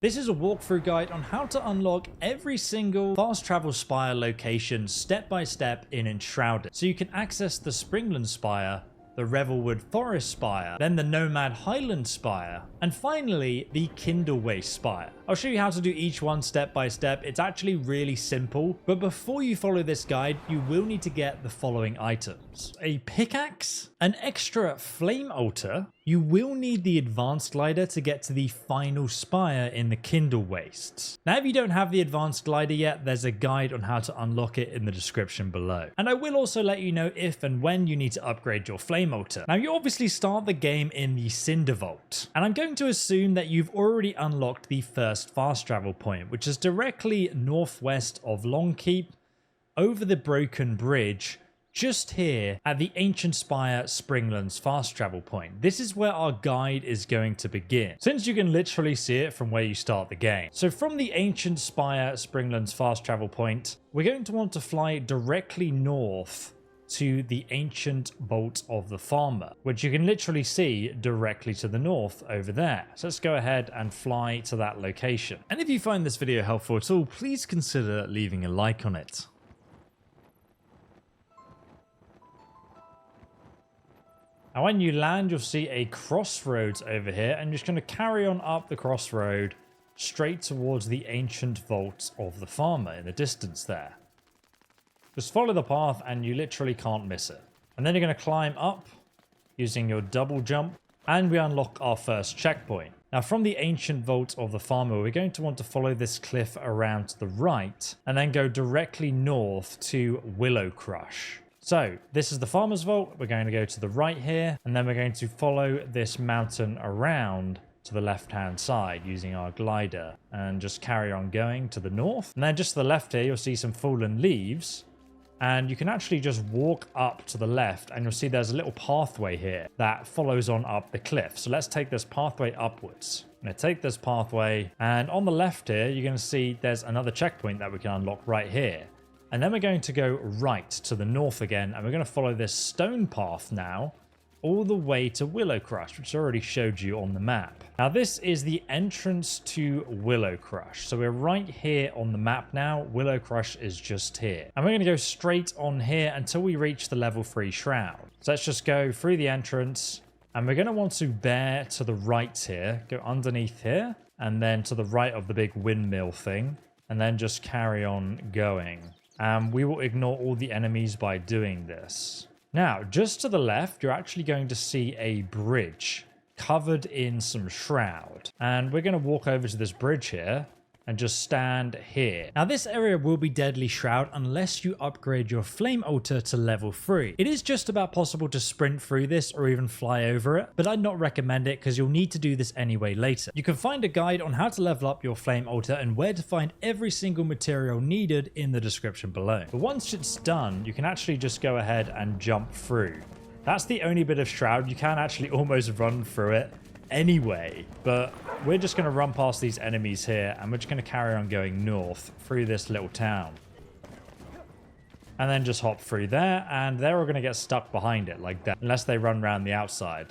This is a walkthrough guide on how to unlock every single fast travel spire location step by step in Enshrouded. So you can access the Springlands Spire, the Revelwood Spire, then the Nomad Highlands Spire, and finally the Kindlewastes Spire. I'll show you how to do each one step by step. It's actually really simple, but before you follow this guide, you will need to get the following items: a pickaxe, an extra flame altar. You will need the advanced glider to get to the final spire in the Kindlewastes. Now, if you don't have the advanced glider yet, there's a guide on how to unlock it in the description below. And I will also let you know if and when you need to upgrade your flame altar. Now, you obviously start the game in the Cinder Vault, and I'm going to assume that you've already unlocked the first fast travel point, which is directly northwest of Longkeep, over the broken bridge, just here at the Ancient Spire Springlands fast travel point. This is where our guide is going to begin, since you can literally see it from where you start the game. So from the Ancient Spire Springlands fast travel point, we're going to want to fly directly north to the Ancient Vault of the Farmer, which you can literally see directly to the north over there. So let's go ahead and fly to that location. And if you find this video helpful at all, please consider leaving a like on it. Now when you land, you'll see a crossroads over here, and you're just going to carry on up the crossroad straight towards the Ancient Vault of the Farmer in the distance there. Just follow the path and you literally can't miss it. And then you're going to climb up using your double jump, and we unlock our first checkpoint. Now from the Ancient Vault of the Farmer, we're going to want to follow this cliff around to the right and then go directly north to Willow Crush. So this is the Farmer's Vault. We're going to go to the right here, and then we're going to follow this mountain around to the left-hand side using our glider and just carry on going to the north. And then just to the left here, you'll see some fallen leaves, and you can actually just walk up to the left, and you'll see there's a little pathway here that follows on up the cliff. So let's take this pathway upwards. I'm going to take this pathway, and on the left here, you're going to see there's another checkpoint that we can unlock right here. And then we're going to go right to the north again, and we're going to follow this stone path now all the way to Willow Crush, which I already showed you on the map. Now this is the entrance to Willow Crush. So we're right here on the map now. Willow Crush is just here. And we're going to go straight on here until we reach the level 3 shroud. So let's just go through the entrance, and we're going to want to bear to the right here, go underneath here, and then to the right of the big windmill thing, and then just carry on going. We will ignore all the enemies by doing this. Now, just to the left, you're actually going to see a bridge covered in some shroud. And we're going to walk over to this bridge here and just stand here. Now, this area will be deadly shroud unless you upgrade your flame altar to level 3. It is just about possible to sprint through this or even fly over it, but I'd not recommend it because you'll need to do this anyway later. You can find a guide on how to level up your flame altar and where to find every single material needed in the description below. But once it's done, you can actually just go ahead and jump through. That's the only bit of shroud. You can actually almost run through it anyway, but we're just going to run past these enemies here, and we're just going to carry on going north through this little town, and then just hop through there, and they're all going to get stuck behind it like that unless they run around the outside.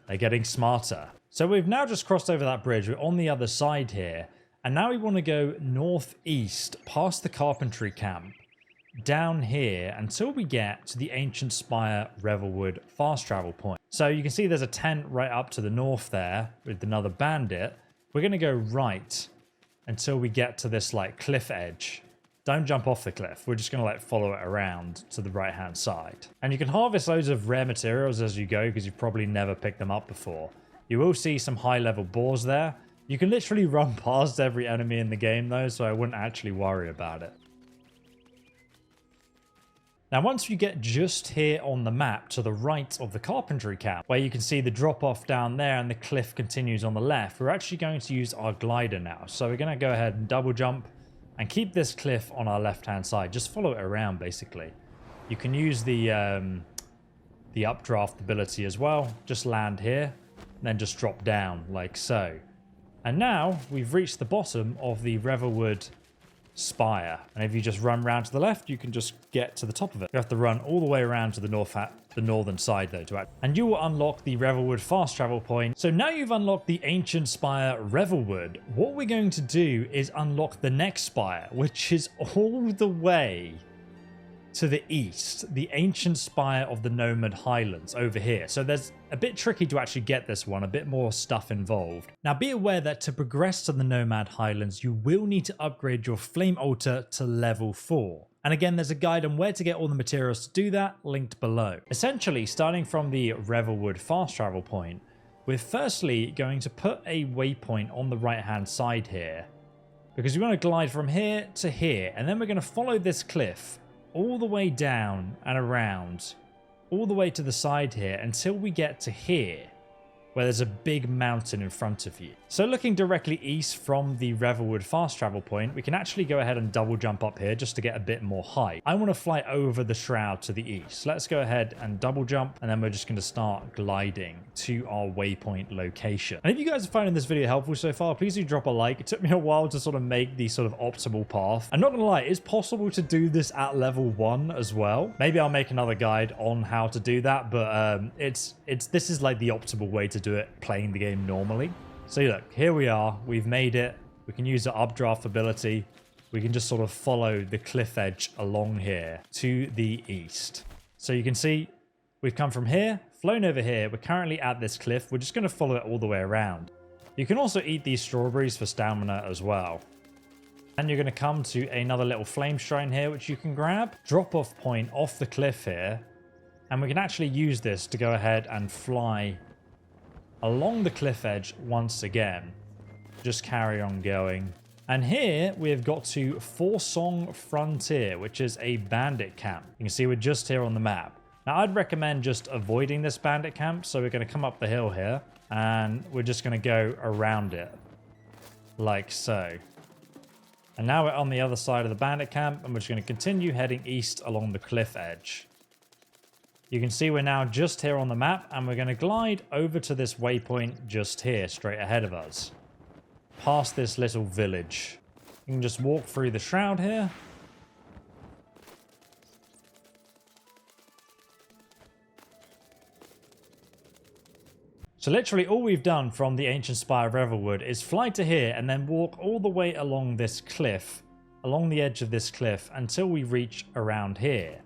They're getting smarter. So we've now just crossed over that bridge. We're on the other side here, and now we want to go northeast past the carpentry camp down here until we get to the Ancient Spire Revelwood fast travel point. So you can see there's a tent right up to the north there with another bandit. We're going to go right until we get to this like cliff edge. Don't jump off the cliff. We're just going to like follow it around to the right hand side. And you can harvest loads of rare materials as you go because you've probably never picked them up before. You will see some high level boars there. You can literally run past every enemy in the game though, so I wouldn't actually worry about it. Now, once you get just here on the map to the right of the carpentry camp, where you can see the drop off down there and the cliff continues on the left, we're actually going to use our glider now. So we're going to go ahead and double jump and keep this cliff on our left hand side. Just follow it around basically. You can use the updraft ability as well. Just land here and then just drop down like so. And now we've reached the bottom of the Revelwood Spire, and if you just run round to the left, you can just get to the top of it. You have to run all the way around to the the northern side though to act. And you will unlock the Revelwood fast travel point. So now you've unlocked the Ancient Spire Revelwood, what we're going to do is unlock the next spire, which is all the way to the east, the Ancient Spire of the Nomad Highlands over here. So there's a bit tricky to actually get this one, a bit more stuff involved. Now be aware that to progress to the Nomad Highlands, you will need to upgrade your flame altar to level 4. And again, there's a guide on where to get all the materials to do that, linked below. Essentially, starting from the Revelwood fast travel point, we're firstly going to put a waypoint on the right-hand side here, because we want to glide from here to here, and then we're going to follow this cliff all the way down and around, all the way to the side here, until we get to here, where there's a big mountain in front of you. So looking directly east from the Revelwood fast travel point, we can actually go ahead and double jump up here just to get a bit more height. I want to fly over the shroud to the east. Let's go ahead and double jump, and then we're just going to start gliding to our waypoint location. And if you guys are finding this video helpful so far, please do drop a like. It took me a while to sort of make the sort of optimal path. I'm not going to lie, it's possible to do this at level 1 as well. Maybe I'll make another guide on how to do that, but this is like the optimal way to do it playing the game normally. So look, here we are, we've made it. We can use the updraft ability. We can just sort of follow the cliff edge along here to the east. So you can see we've come from here, flown over here. We're currently at this cliff. We're just going to follow it all the way around. You can also eat these strawberries for stamina as well. And you're going to come to another little flame shrine here, which you can grab. Drop off point off the cliff here. And we can actually use this to go ahead and fly along the cliff edge once again. Just carry on going. And here we've got to Forsong Frontier, which is a bandit camp. You can see we're just here on the map. Now I'd recommend just avoiding this bandit camp. So we're going to come up the hill here and we're just going to go around it like so. And now we're on the other side of the bandit camp and we're just going to continue heading east along the cliff edge. You can see we're now just here on the map and we're going to glide over to this waypoint just here, straight ahead of us. Past this little village. You can just walk through the shroud here. So literally all we've done from the Ancient Spire Revelwood is fly to here and then walk all the way along this cliff, along the edge of this cliff until we reach around here.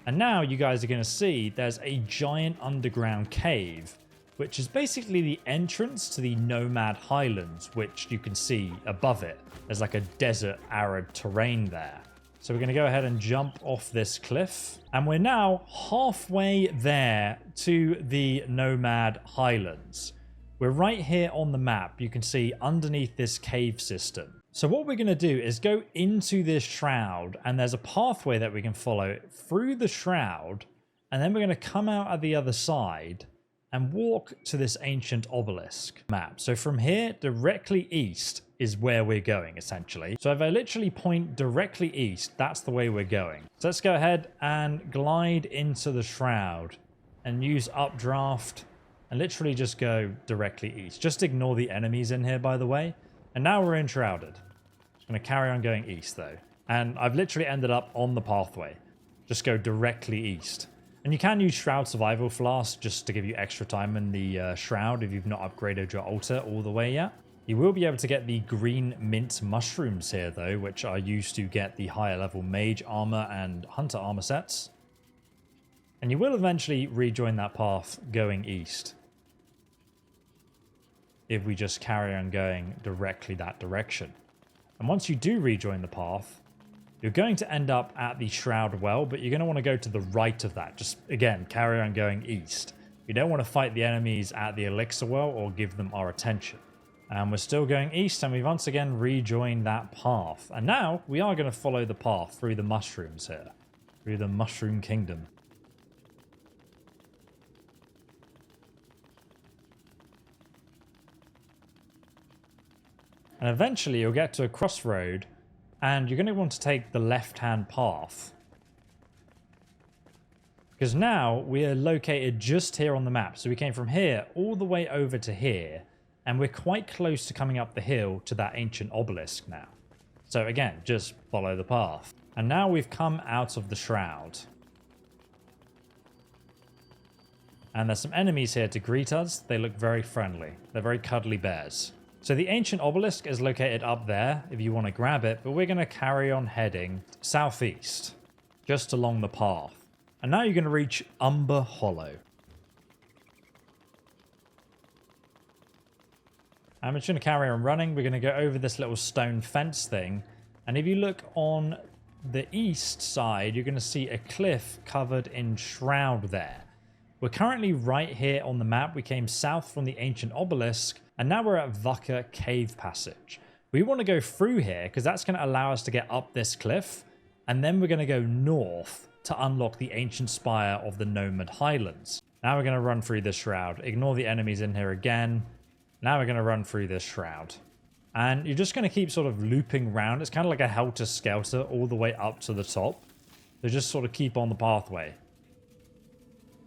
And now you guys are going to see there's a giant underground cave, which is basically the entrance to the Nomad Highlands, which you can see above it. There's like a desert, arid terrain there. So we're going to go ahead and jump off this cliff. And we're now halfway there to the Nomad Highlands. We're right here on the map. You can see underneath this cave system. So what we're going to do is go into this shroud, and there's a pathway that we can follow through the shroud, and then we're going to come out at the other side and walk to this ancient obelisk map. So from here, directly east is where we're going, essentially. So if I literally point directly east, that's the way we're going. So let's go ahead and glide into the shroud and use updraft and literally just go directly east. Just ignore the enemies in here, by the way. And now we're enshrouded. I'm going to carry on going east, though. And I've literally ended up on the pathway. Just go directly east. And you can use Shroud Survival Flask just to give you extra time in the Shroud if you've not upgraded your altar all the way yet. You will be able to get the green mint mushrooms here, though, which are used to get the higher level mage armor and hunter armor sets. And you will eventually rejoin that path going east, if we just carry on going directly that direction. And once you do rejoin the path, you're going to end up at the Shroud Well, but you're going to want to go to the right of that. Just, again, carry on going east. You don't want to fight the enemies at the Elixir Well or give them our attention. And we're still going east, and we've once again rejoined that path. And now we are going to follow the path through the mushrooms here, through the Mushroom Kingdom. And eventually you'll get to a crossroad, and you're going to want to take the left-hand path. Because now we are located just here on the map. So we came from here all the way over to here, and we're quite close to coming up the hill to that ancient obelisk now. So again, just follow the path. And now we've come out of the shroud. And there's some enemies here to greet us. They look very friendly. They're very cuddly bears. So the ancient obelisk is located up there if you want to grab it, but we're going to carry on heading southeast, just along the path. And now you're going to reach Umber Hollow. I'm just going to carry on running. We're going to go over this little stone fence thing. And if you look on the east side, you're going to see a cliff covered in shroud there. We're currently right here on the map. We came south from the ancient obelisk, and now we're at Vucker Cave Passage. We want to go through here because that's going to allow us to get up this cliff, and then we're going to go north to unlock the Ancient Spire of the Nomad Highlands. Now we're going to run through this shroud. Ignore the enemies in here again. Now we're going to run through this shroud. And you're just going to keep sort of looping around. It's kind of like a helter-skelter all the way up to the top. So just sort of keep on the pathway.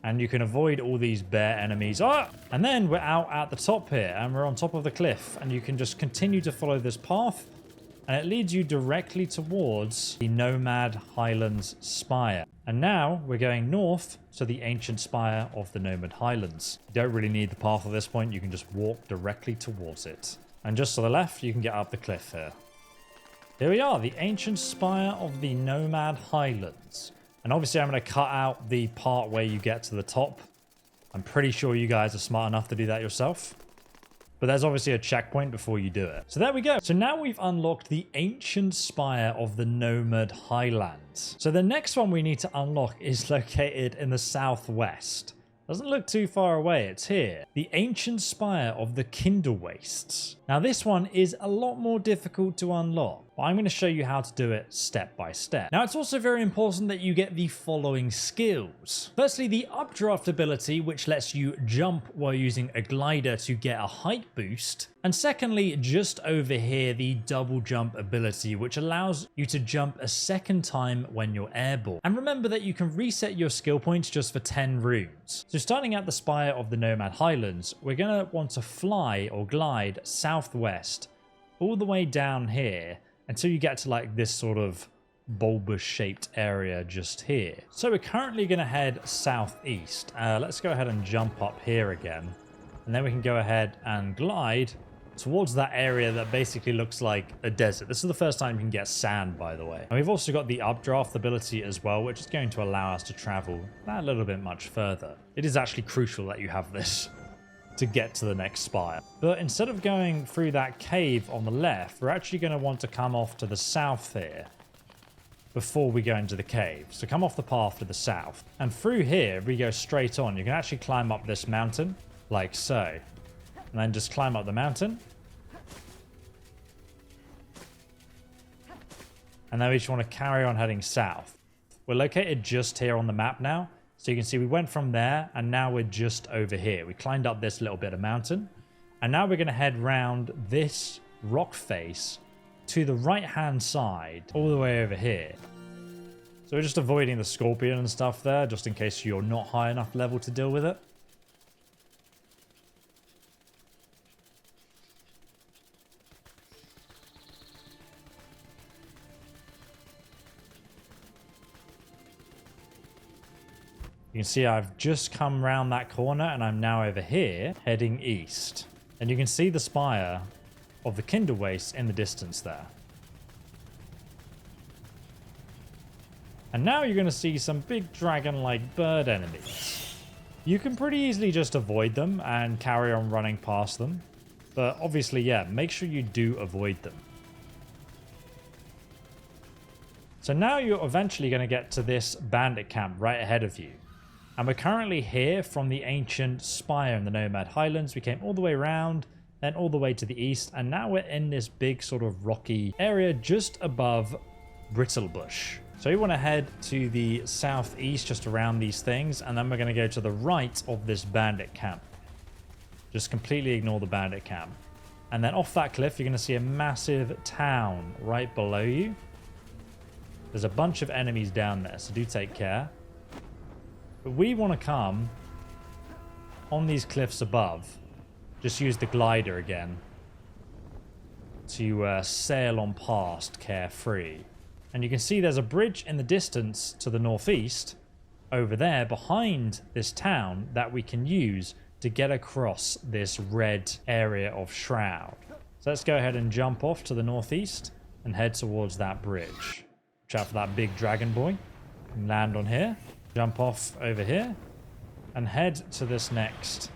And you can avoid all these bear enemies. Oh! And then we're out at the top here, and we're on top of the cliff. And you can just continue to follow this path, and it leads you directly towards the Nomad Highlands Spire. And now we're going north to the Ancient Spire of the Nomad Highlands. You don't really need the path at this point. You can just walk directly towards it. And just to the left, you can get up the cliff here. Here we are, the Ancient Spire of the Nomad Highlands. And obviously I'm going to cut out the part where you get to the top. I'm pretty sure you guys are smart enough to do that yourself. But there's obviously a checkpoint before you do it. So there we go. So now we've unlocked the Ancient Spire of the Nomad Highlands. So the next one we need to unlock is located in the southwest. Doesn't look too far away, it's here. The Ancient Spire of the Kindlewastes. Now this one is a lot more difficult to unlock, but I'm going to show you how to do it step by step. Now it's also very important that you get the following skills. Firstly, the updraft ability, which lets you jump while using a glider to get a height boost. And secondly, just over here, the double jump ability, which allows you to jump a second time when you're airborne. And remember that you can reset your skill points just for 10 runes. So starting at the Spire of the Nomad Highlands, we're going to want to fly or glide southwest all the way down here until you get to like this sort of bulbous shaped area just here. So we're currently going to head southeast. Let's go ahead and jump up here again. And then we can go ahead and glide towards that area that basically looks like a desert. This is the first time you can get sand, by the way. And we've also got the updraft ability as well, which is going to allow us to travel that little bit much further. It is actually crucial that you have this to get to the next spire. But instead of going through that cave on the left, we're actually going to want to come off to the south here before we go into the cave. So come off the path to the south. And through here, we go straight on. You can actually climb up this mountain like so. And then just climb up the mountain. And then we just want to carry on heading south. We're located just here on the map now. So you can see we went from there and now we're just over here. We climbed up this little bit of mountain. And now we're going to head round this rock face to the right-hand side, all the way over here. So we're just avoiding the scorpion and stuff there, just in case you're not high enough level to deal with it. You can see I've just come round that corner and I'm now over here heading east. And you can see the spire of the Kindlewastes in the distance there. And now you're going to see some big dragon-like bird enemies. You can pretty easily just avoid them and carry on running past them. But obviously, yeah, make sure you do avoid them. So now you're eventually going to get to this bandit camp right ahead of you. And we're currently here from the Ancient Spire in the Nomad Highlands. We came all the way around, then all the way to the east, and now we're in this big sort of rocky area just above Brittlebush. So you want to head to the southeast just around these things, and then we're going to go to the right of this bandit camp. Just completely ignore the bandit camp. And then off that cliff, you're going to see a massive town right below you. There's a bunch of enemies down there, so do take care. But we want to come on these cliffs above. Just use the glider again to sail on past carefree. And you can see there's a bridge in the distance to the northeast. over there behind this town that we can use to get across this red area of Shroud. So let's go ahead and jump off to the northeast and head towards that bridge. Watch out for that big dragon boy. And land on here. Jump off over here. And head to this next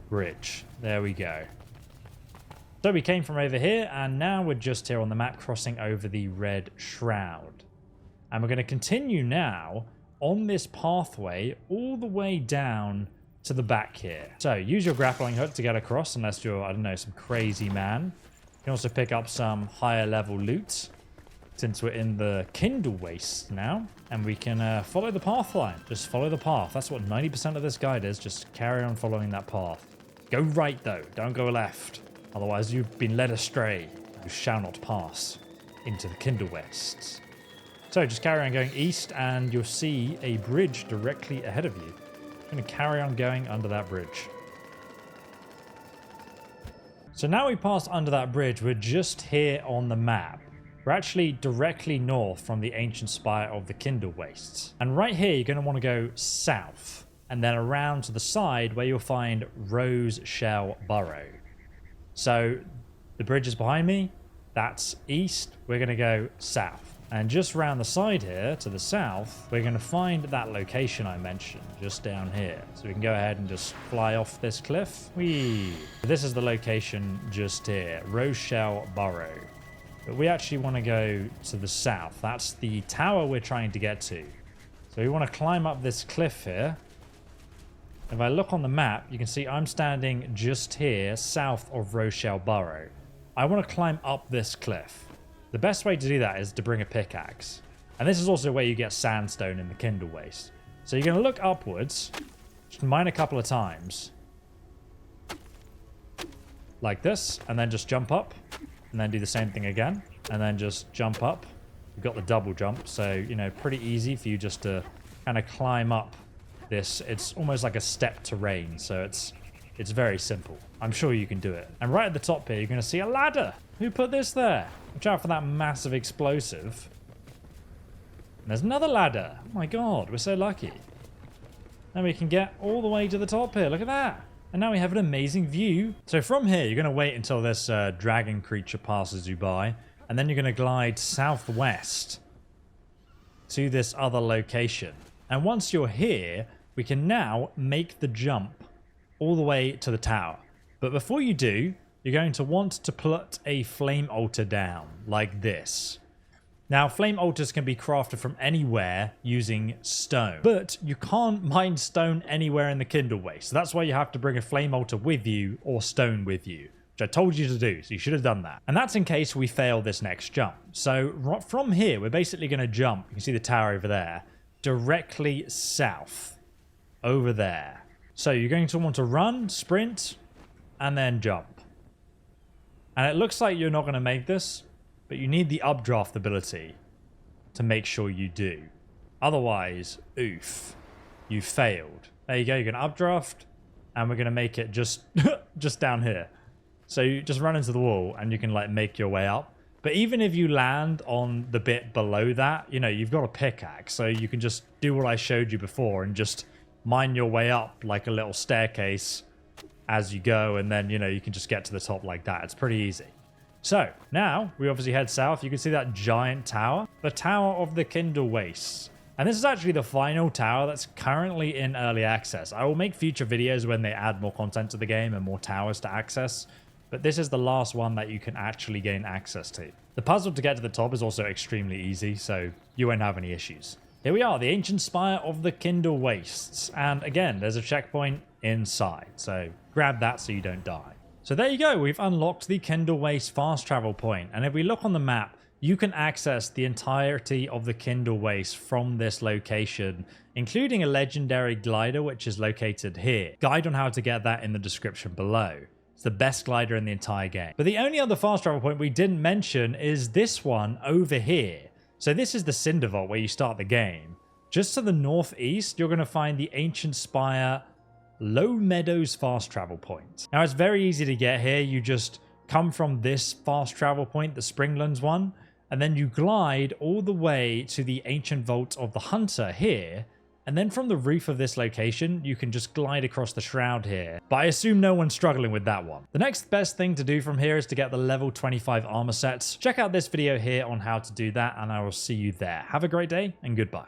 bridge. There we go. So we came from over here, and now we're just here on the map crossing over the red Shroud. And we're going to continue now on this pathway all the way down to the back here. So use your grappling hook to get across unless you're, I don't know, some crazy man. You can also pick up some higher level loot since we're in the Kindlewastes now. And we can follow the path line. Just follow the path. That's what 90% of this guide is. Just carry on following that path. Go right though. Don't go left. Otherwise you've been led astray. You shall not pass into the Kindlewastes. So just carry on going east and you'll see a bridge directly ahead of you. I'm going to carry on going under that bridge. So now we passed under that bridge, we're just here on the map. We're actually directly north from the Ancient Spire of the Kindlewastes. And right here, you're going to want to go south and then around to the side where you'll find Rose Shell Burrow. So the bridge is behind me. That's east. We're going to go south. And just around the side here to the south, we're going to find that location I mentioned just down here. So we can go ahead and just fly off this cliff. Whee! This is the location just here, Rose Shell Burrow. But we actually want to go to the south. That's the tower we're trying to get to. So we want to climb up this cliff here. If I look on the map, you can see I'm standing just here south of Rose Shell Burrow. I want to climb up this cliff. The best way to do that is to bring a pickaxe. And this is also where you get sandstone in the Kindlewastes. So you're going to look upwards, just mine a couple of times. Like this, and then just jump up. And then do the same thing again. And then just jump up. You've got the double jump, so, you know, pretty easy for you just to kind of climb up this. It's almost like a step terrain, so it's very simple. I'm sure you can do it. And right at the top here, you're going to see a ladder. Who put this there? Watch out for that massive explosive. And there's another ladder. Oh my god, we're so lucky. Now we can get all the way to the top here. Look at that. And now we have an amazing view. So from here, you're going to wait until this dragon creature passes you by. And then you're going to glide southwest to this other location. And once you're here, we can now make the jump all the way to the tower. But before you do, you're going to want to put a flame altar down, like this. Now, flame altars can be crafted from anywhere using stone, but you can't mine stone anywhere in the Kindlewastes. So that's why you have to bring a flame altar with you or stone with you, which I told you to do, so you should have done that. And that's in case we fail this next jump. So from here, we're basically going to jump. You can see the tower over there, directly south, over there. So you're going to want to run, sprint, and then jump. And it looks like you're not going to make this, but you need the updraft ability to make sure you do. Otherwise, oof, you failed. There you go, you're going to updraft, and we're going to make it just down here. So you just run into the wall, and you can like make your way up. But even if you land on the bit below that, you know, you've got a pickaxe, so you can just do what I showed you before and just mine your way up like a little staircase as you go, and then, you know, you can just get to the top like that. It's pretty easy. So now we obviously head south. You can see that giant tower, the Tower of the Kindlewastes. And this is actually the final tower that's currently in early access. I will make future videos when they add more content to the game and more towers to access, but this is the last one that you can actually gain access to. The puzzle to get to the top is also extremely easy, so you won't have any issues. Here we are, the Ancient Spire of the Kindlewastes. And again, there's a checkpoint inside, so grab that so you don't die. So there you go, we've unlocked the Kindlewastes fast travel point. And if we look on the map, you can access the entirety of the Kindlewastes from this location, including a legendary glider, which is located here. Guide on how to get that in the description below. It's the best glider in the entire game. But the only other fast travel point we didn't mention is this one over here. So this is the Cinder Vault where you start the game. Just to the northeast, you're going to find the Ancient Spire Low Meadows fast travel point. Now, it's very easy to get here. You just come from this fast travel point, the Springlands one, and then you glide all the way to the Ancient Vault of the Hunter here, And then from the roof of this location, you can just glide across the shroud here. But I assume no one's struggling with that one. The next best thing to do from here is to get the level 25 armor sets. Check out this video here on how to do that, and I will see you there. Have a great day, and goodbye.